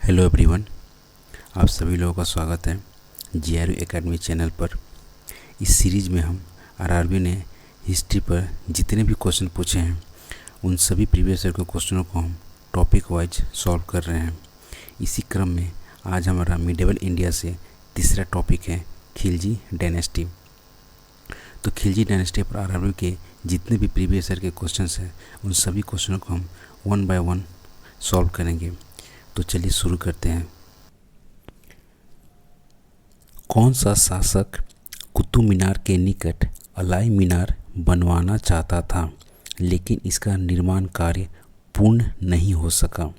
Hello everyone, आप सभी लोगों का स्वागत है जीआरयू एकेडमी चैनल पर। इस सीरीज़ में हम आरआरबी ने हिस्ट्री पर जितने भी क्वेश्चन पूछे हैं उन सभी प्रीवियस ईयर के क्वेश्चनों को हम टॉपिक वाइज सॉल्व कर रहे हैं। इसी क्रम में आज हमारा मिडेवल इंडिया से तीसरा टॉपिक है खिलजी डायनेस्टी। तो खिलजी डायनेस्टी पर आरआरबी के जितने भी प्रीवियस ईयर के क्वेश्चंस हैं उन सभी क्वेश्चनों को हम वन बाय वन सॉल्व करेंगे। तो चलिए शुरू करते हैं। कौन सा शासक कुतुब मीनार के निकट अलाई मीनार बनवाना चाहता था लेकिन इसका निर्माण कार्य पूर्ण नहीं हो सका?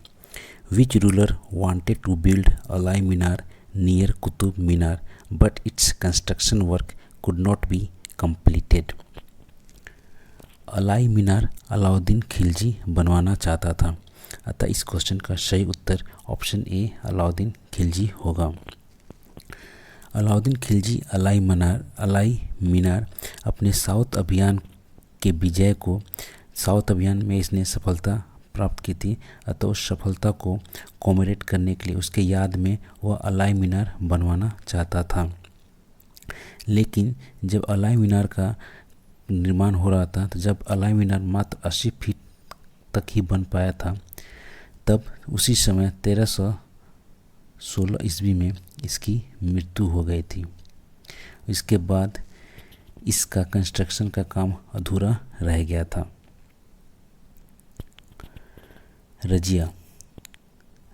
Which ruler wanted to build Alai Minar near Qutub Minar but its construction work could not be completed? Alai Minar Alauddin Khilji बनवाना चाहता था, अतः इस क्वेश्चन का सही उत्तर ऑप्शन ए अलाउद्दीन खिलजी होगा। अलाउद्दीन खिलजी अलाई मीनार अपने साउथ अभियान में इसने सफलता प्राप्त की थी, अतः उस सफलता को कॉमेमोरेट करने के लिए उसके याद में वह अलाई मीनार बनवाना चाहता था। लेकिन जब अलाई मीनार का निर्माण हो रहा था, तो जब अलाई मीनार मात्र 80 फीट तक ही बन पाया था, तब उसी समय 1316 ईस्वी में इसकी मृत्यु हो गई थी। इसके बाद इसका कंस्ट्रक्शन का काम अधूरा रह गया था।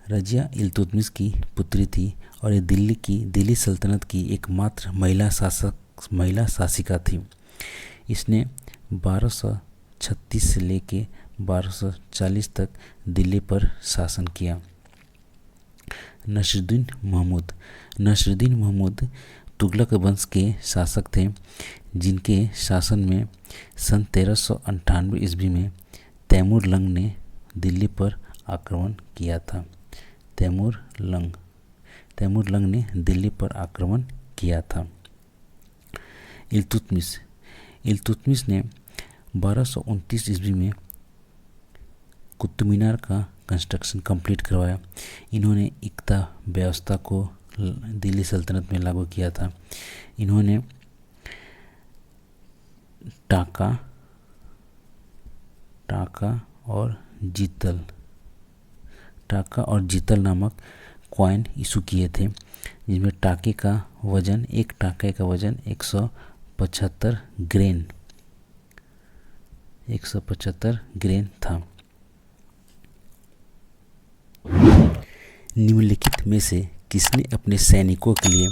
रजिया इल्तुतमिश की पुत्री थी और ये दिल्ली सल्तनत की एकमात्र महिला शासिका थी। इसने 1236 से लेकर 1240 तक दिल्ली पर शासन किया। नसरुद्दीन महमूद तुगलक वंश के शासक थे, जिनके शासन में सन 1398 ईस्वी में तैमूर लंग ने दिल्ली पर आक्रमण किया था। तैमूर लंग ने दिल्ली पर आक्रमण किया था। इल्तुतमिश ने 1229 ईस्वी में कुतुब मीनार का कंस्ट्रक्शन कंप्लीट करवाया। इन्होंने इक्ता व्यवस्था को दिल्ली सल्तनत में लागू किया था। इन्होंने टाका और जीतल नामक कॉइन इशू किए थे, जिसमें एक टाके का वजन 175 ग्रेन था। निम्नलिखित में से किसने अपने सैनिकों के लिए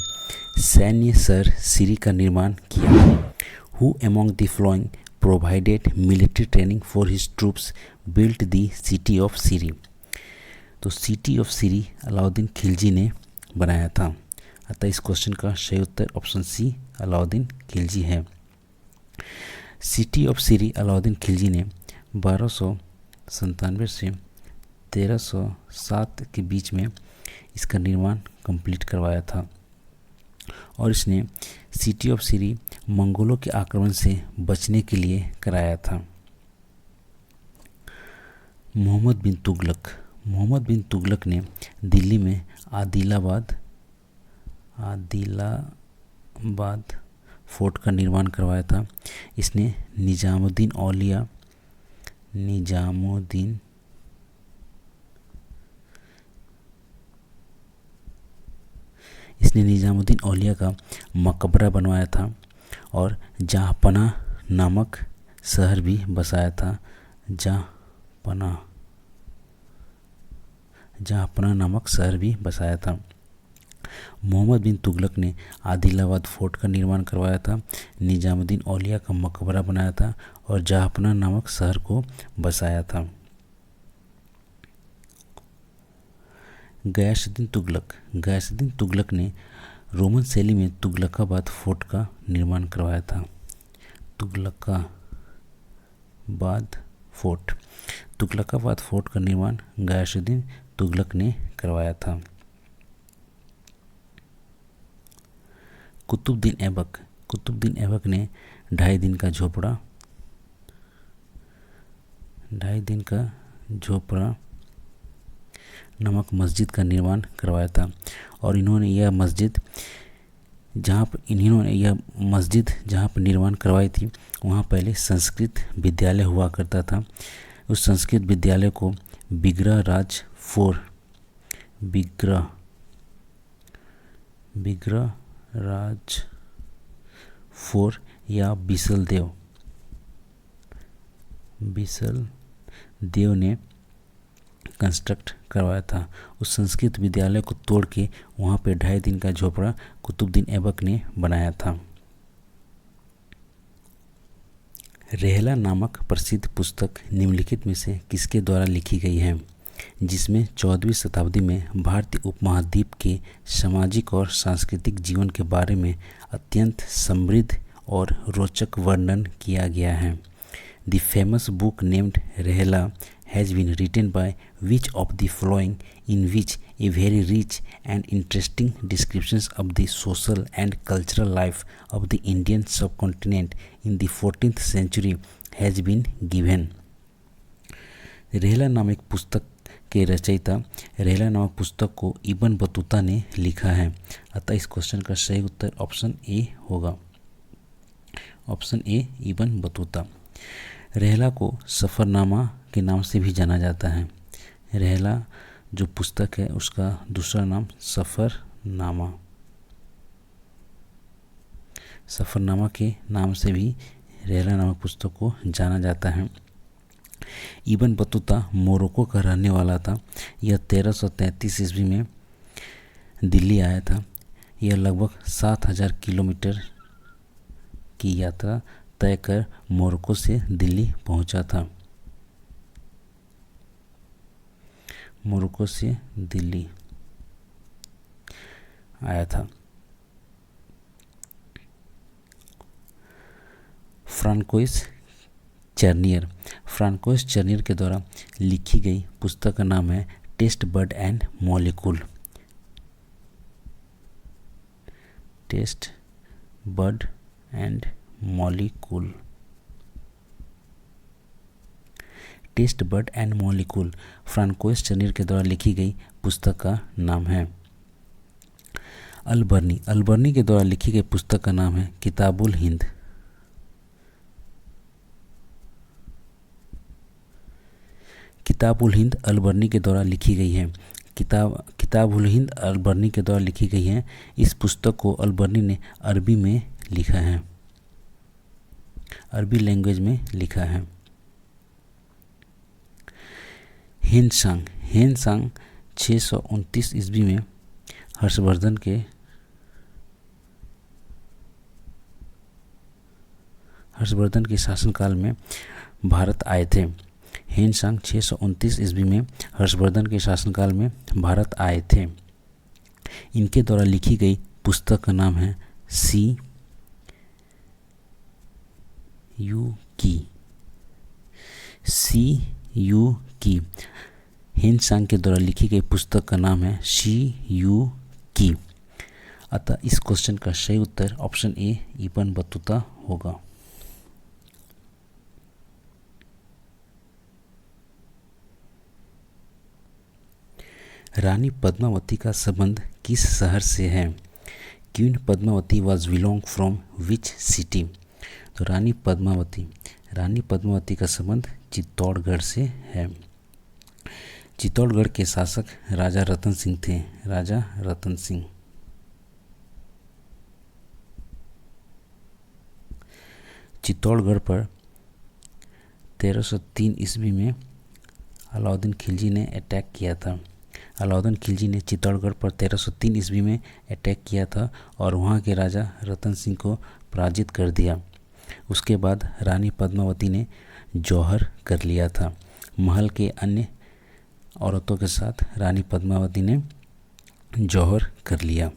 सैन्य शहर सीरी का निर्माण किया? Who among the following provided military training for his troops built the city of Siri? तो सिटी ऑफ सीरी अलाउद्दीन खिलजी ने बनाया था, अतः इस क्वेश्चन का सही उत्तर ऑप्शन सी अलाउद्दीन खिलजी है। सिटी ऑफ सीरी अलाउद्दीन खिलजी ने 1297 से 1307 के बीच में इसका निर्माण कंप्लीट करवाया था और इसने सिटी ऑफ सीरी मंगोलों के आक्रमण से बचने के लिए कराया था। मोहम्मद बिन तुगलक ने दिल्ली में आदिलाबाद फोर्ट का निर्माण करवाया था। इसने निजामुद्दीन औलिया का मकबरा बनवाया था और जहाँपनाह नामक शहर भी बसाया था। जहाँपनाह नामक शहर भी बसाया था। मोहम्मद बिन तुगलक ने आदिलाबाद फोर्ट का निर्माण करवाया था, निजामुद्दीन औलिया का मकबरा बनाया था और जहाँपनाह नामक शहर को बसाया था। गयासुद्दीन तुगलक ने रोमन शैली में तुगलकाबाद फोर्ट का निर्माण करवाया था। तुगलकाबाद फोर्ट का निर्माण गयासुद्दीन तुगलक ने करवाया था। कुतुबुद्दीन ऐबक ने 2.5 दिन का झोपड़ा नामक मस्जिद का निर्माण करवाया था। और इन्होंने यह मस्जिद जहाँ पर निर्माण करवाई थी वहाँ पहले संस्कृत विद्यालय हुआ करता था। उस संस्कृत विद्यालय को विग्रहराज फोर या बिसल देव ने कंस्ट्रक्ट करवाया था। उस संस्कृत विद्यालय को तोड़ के वहाँ पे 2.5 दिन का झोपड़ा कुतुबुद्दीन ऐबक ने बनाया था। रेहला नामक प्रसिद्ध पुस्तक निम्नलिखित में से किसके द्वारा लिखी गई है, जिसमें 14वीं शताब्दी में भारतीय उपमहाद्वीप के सामाजिक और सांस्कृतिक जीवन के बारे में अत्यंत समृद्ध और रोचक वर्णन किया गया है। The famous book named Rehla has been written by which of the following, in which a very rich and interesting descriptions of the social and cultural life of the Indian subcontinent in the 14th century has been given? Rihla नामक पुस्तक के रचयिता रेहला नामक पुस्तक को Ibn Battuta ने लिखा है। अतः इस क्वेश्चन का सही उत्तर ऑप्शन ए होगा। Option A Ibn Battuta. Rihla को सफ़रनामा के नाम से भी जाना जाता है। रेहला जो पुस्तक है उसका दूसरा नाम सफ़रनामा के नाम से भी रेहला नामक पुस्तक को जाना जाता है। इब्न बतूता मोरक्को का रहने वाला था। यह 1333 ईस्वी में दिल्ली आया था। यह लगभग 7000 किलोमीटर की यात्रा तय कर मोरक्को से दिल्ली पहुंचा था। मोरक्को से दिल्ली आया था। फ्रांकोइस चर्नियर के द्वारा लिखी गई पुस्तक का नाम है taste bud and molecule. Taste bud and molecule François Chernier के द्वारा लिखी गई पुस्तक का नाम है। अल-बर्नी के द्वारा लिखी गई पुस्तक का नाम है किताबुल हिंद। अल-बर्नी के द्वारा लिखी गई है। किताबुल हिंद अल-बर्नी के द्वारा लिखी गई है। इस पुस्तक को अल-बर्नी ने अरबी में लिखा है, अरबी लैंग्वेज में लिखा है। हेनसांग 629 ईस्वी में हर्षवर्धन के शासनकाल में भारत आए थे। हेनसांग 629 ईस्वी में हर्षवर्धन के शासनकाल में भारत आए थे। इनके द्वारा लिखी गई पुस्तक का नाम है सी यू की। हेनसांग के द्वारा लिखी गई पुस्तक का नाम है शी यू की। अतः इस क्वेश्चन का सही उत्तर ऑप्शन ए इब्न बतूता होगा। रानी पद्मावती का संबंध किस शहर से है? Queen Padmavati was belong from which city? तो रानी पद्मावती का संबंध चित्तौड़गढ़ से है। चित्तौड़गढ़ के शासक राजा रतन सिंह थे। राजा रतन सिंह। चित्तौड़गढ़ पर 1303 ईस्वी में अलाउद्दीन खिलजी ने अटैक किया था। अलाउद्दीन खिलजी ने चित्तौड़गढ़ पर 1303 ईस्वी में अटैक किया था और वहाँ के राजा रतन सिंह को पराजित कर दिया। उसके बाद रानी पद्मावती ने जौहर कर लिया था। महल के अन्य औरतों के साथ रानी पद्मावती ने जौहर कर लिया।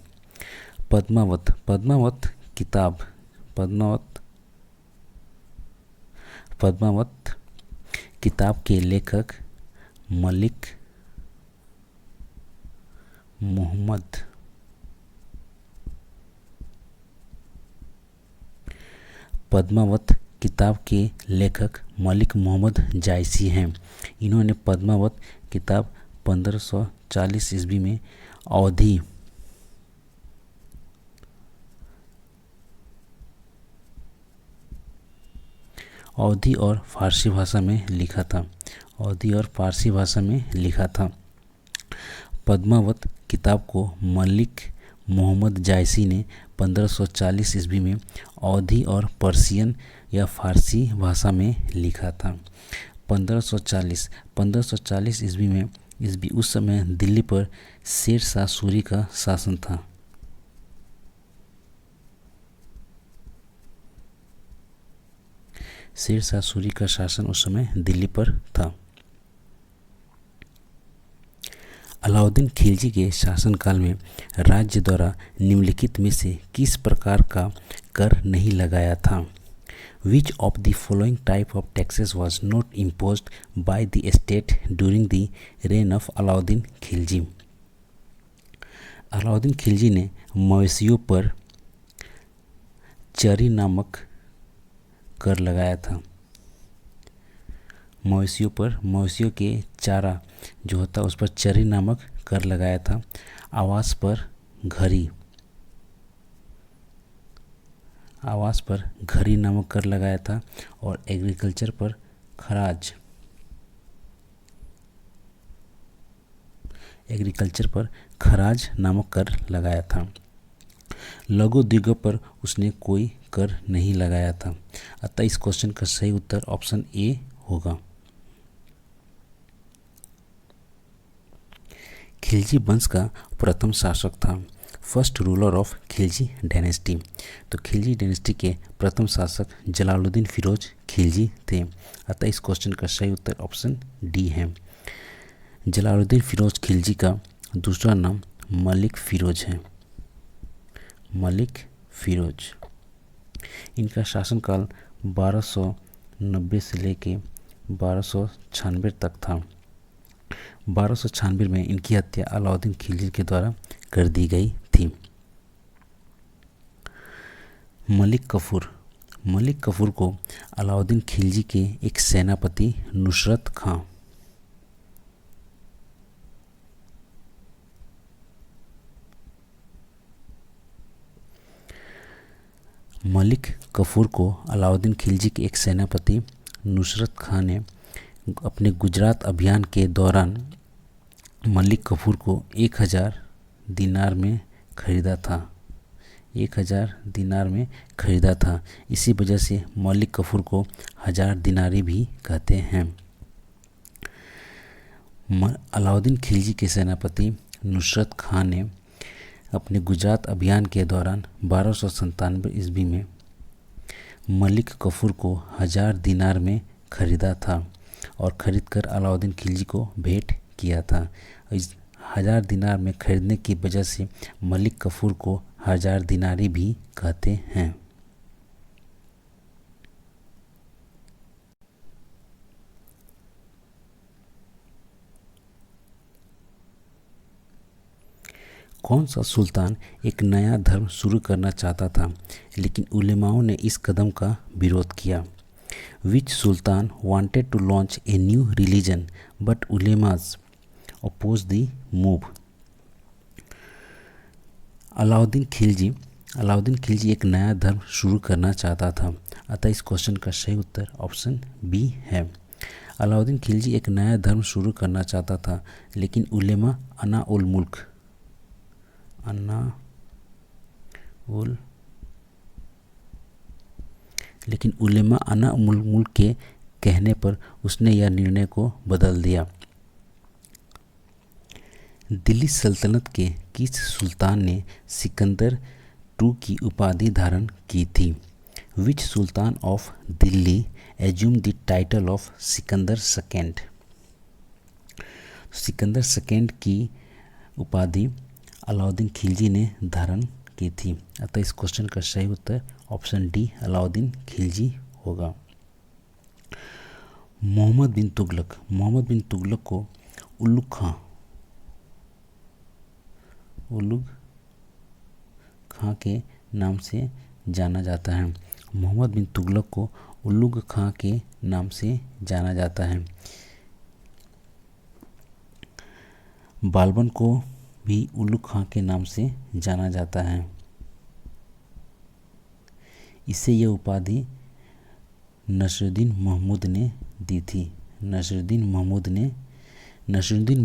पद्मावत किताब के लेखक मलिक मोहम्मद जायसी हैं। इन्होंने पद्मावत किताब 1540 ईस्वी में अवधी और फारसी भाषा में लिखा था। अवधी और फारसी भाषा में लिखा था। पद्मावत किताब को मलिक मोहम्मद जायसी ने 1540 ईस्वी में अवधी और पर्शियन या फारसी भाषा में लिखा था। 1540 ईस्वी में उस समय दिल्ली पर शेर शाह सूरी का शासन था। शेर शाह सूरी का शासन उस समय दिल्ली पर था। अलाउद्दीन खिलजी के शासनकाल में राज्य द्वारा निम्नलिखित में से किस प्रकार का कर नहीं लगाया था? Which of the following type of taxes was not imposed by the state during the reign of Alauddin Khilji? Alauddin Khilji ने मवेशियों पर चरी नामक कर लगाया था। मवेशियों के चारा जो होता है उस पर चरी नामक कर लगाया था। आवास पर घरी नामक कर लगाया था और एग्रीकल्चर पर खराज नामक कर लगाया था। लघु उद्योगों पर उसने कोई कर नहीं लगाया था। अतः इस क्वेश्चन का सही उत्तर ऑप्शन ए होगा। खिलजी वंश का प्रथम शासक था। First ruler of Khilji dynasty. तो खिलजी डायनेस्टी के प्रथम शासक जलालुद्दीन फिरोज खिलजी थे। अतः इस क्वेश्चन का सही उत्तर ऑप्शन डी है। जलालुद्दीन फिरोज खिलजी का दूसरा नाम मलिक फिरोज है। मलिक फिरोज। इनका शासनकाल 1290 से लेके 1296 तक था। 1296 में इनकी हत्या अलाउद्दीन खिलजी के द्वारा कर दी गई थी। मलिक कफूर को अलाउद्दीन खिलजी के एक सेनापति नुसरत खां ने अपने गुजरात अभियान के दौरान मलिक कफूर को 1000 दिनार में खरीदा था। इसी वजह से मलिक कफूर को 1000 दिनारी भी कहते हैं। अलाउद्दीन खिलजी के सेनापति नुसरत खां ने अपने गुजरात अभियान के दौरान 1297 ईस्वी में मलिक कफूर को 1000 दिनार में खरीदा था और खरीदकर अलाउद्दीन खिलजी को भेंट किया था। इस 1000 दिनार में खरीदने की वजह से मलिक कफूर को 1000 दिनारी भी कहते हैं। कौन सा सुल्तान एक नया धर्म शुरू करना चाहता था लेकिन उलेमाओं ने इस कदम का विरोध किया? Which sultan wanted to launch a new religion but ulemas opposed the move? Alauddin Khilji एक नया धर्म शुरू करना चाहता था। अतः इस क्वेश्चन का सही उत्तर ऑप्शन बी है। अलाउद्दीन खिलजी एक नया धर्म शुरू करना चाहता था लेकिन उलेमा अना उल मुल्क के कहने पर उसने यह निर्णय को बदल दिया। दिल्ली सल्तनत के किस सुल्तान ने सिकंदर II की उपाधि धारण की थी? Which Sultan of Delhi assumed the title of Sikandar II? Sikandar II की उपाधि अलाउद्दीन खिलजी ने धारण की थी। अतः इस क्वेश्चन का सही उत्तर ऑप्शन डी अलाउद्दीन खिलजी होगा। मोहम्मद बिन तुगलक को उलुग खां के नाम से जाना जाता है। मोहम्मद बिन तुगलक को उलुग खां के नाम से जाना जाता है। बालबन को भी उल्लू खां के नाम से जाना जाता है। इसे यह उपाधि नसरुद्दीन महमूद ने दी थी। नसरुद्दीन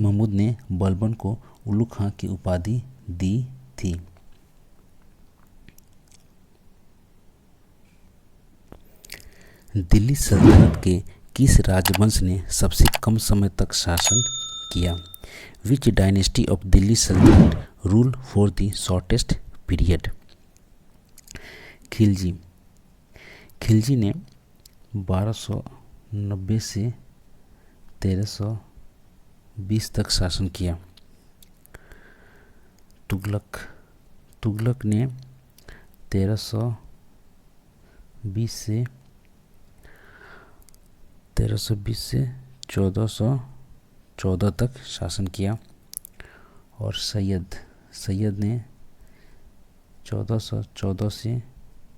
महमूद ने बालबन को उल्लू खां की उपाधि दी थी। दिल्ली सल्तनत के किस राजवंश ने सबसे कम समय तक शासन किया? विच डायनेस्टी ऑफ दिल्ली सल्तनत rule for the shortest period? Khilji ने 1290 से 1320 तक शासन किया। तुगलक ने 1320 से 1414 तक शासन किया। और सैयद ने 1414 से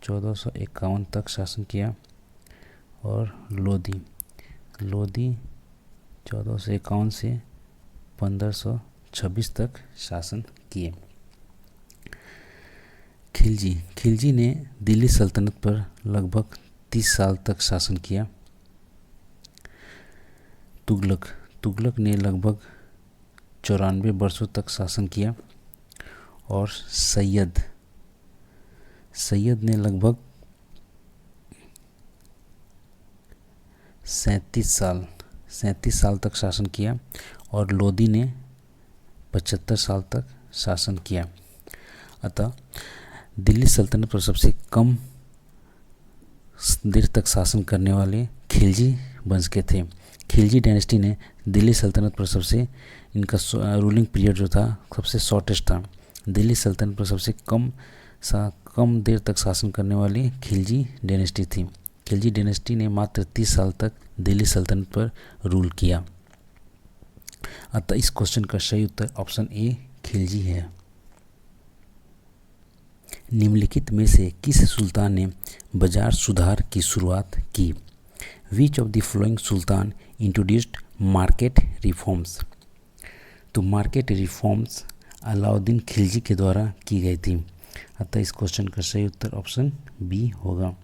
1451 तक शासन किया। और लोधी 1451 से 1526 तक शासन किए। खिलजी ने दिल्ली सल्तनत पर लगभग 30 साल तक शासन किया। तुगलक ने लगभग 94 वर्षों तक शासन किया। और सैयद ने लगभग 37 साल तक शासन किया। और लोधी ने 75 साल तक शासन किया। अतः दिल्ली सल्तनत पर सबसे कम देर तक शासन करने वाले खिलजी वंश के थे। खिलजी डायनेस्टी ने दिल्ली सल्तनत पर इनका रूलिंग पीरियड जो था सबसे शॉर्टेस्ट था। दिल्ली सल्तनत पर सबसे कम देर तक शासन करने वाली खिलजी डायनेस्टी थी। खिलजी डायनेस्टी ने मात्र 30 साल तक दिल्ली सल्तनत पर रूल किया। अतः इस क्वेश्चन का सही उत्तर ऑप्शन ए खिलजी है। निम्नलिखित में से किस सुल्तान ने बाजार सुधार की शुरुआत की? Which of the following Sultan introduced market reforms? तो मार्केट रिफॉर्म्स अलाउद्दीन खिलजी के द्वारा की गई थी। अतः इस क्वेश्चन का सही उत्तर ऑप्शन बी होगा।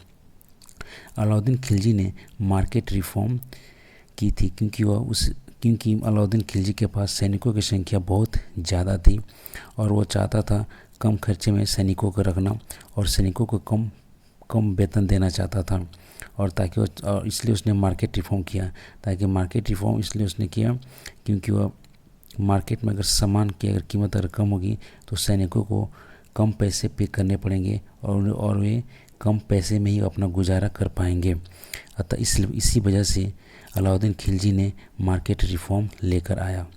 अलाउद्दीन खिलजी ने मार्केट रिफॉर्म की थी क्योंकि अलाउद्दीन खिलजी के पास सैनिकों की संख्या बहुत ज़्यादा थी और वो चाहता था कम खर्चे में सैनिकों को रखना और सैनिकों को कम वेतन देना चाहता था। और इसलिए उसने मार्केट रिफॉर्म किया। मार्केट रिफॉर्म इसलिए उसने किया क्योंकि वह मार्केट में अगर सामान की अगर कीमत अगर कम होगी तो सैनिकों को कम पैसे पे करने पड़ेंगे और वे कम पैसे में ही अपना गुजारा कर पाएंगे। अतः इसी वजह से अलाउद्दीन खिलजी ने मार्केट रिफॉर्म लेकर आया।